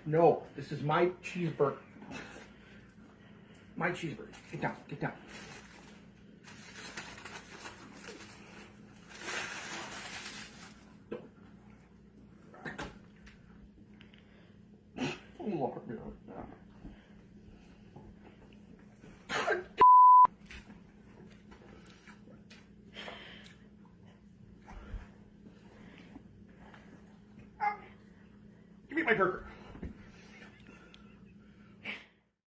No, this is my cheeseburger. My cheeseburger. Get down, get down. Give me my burger.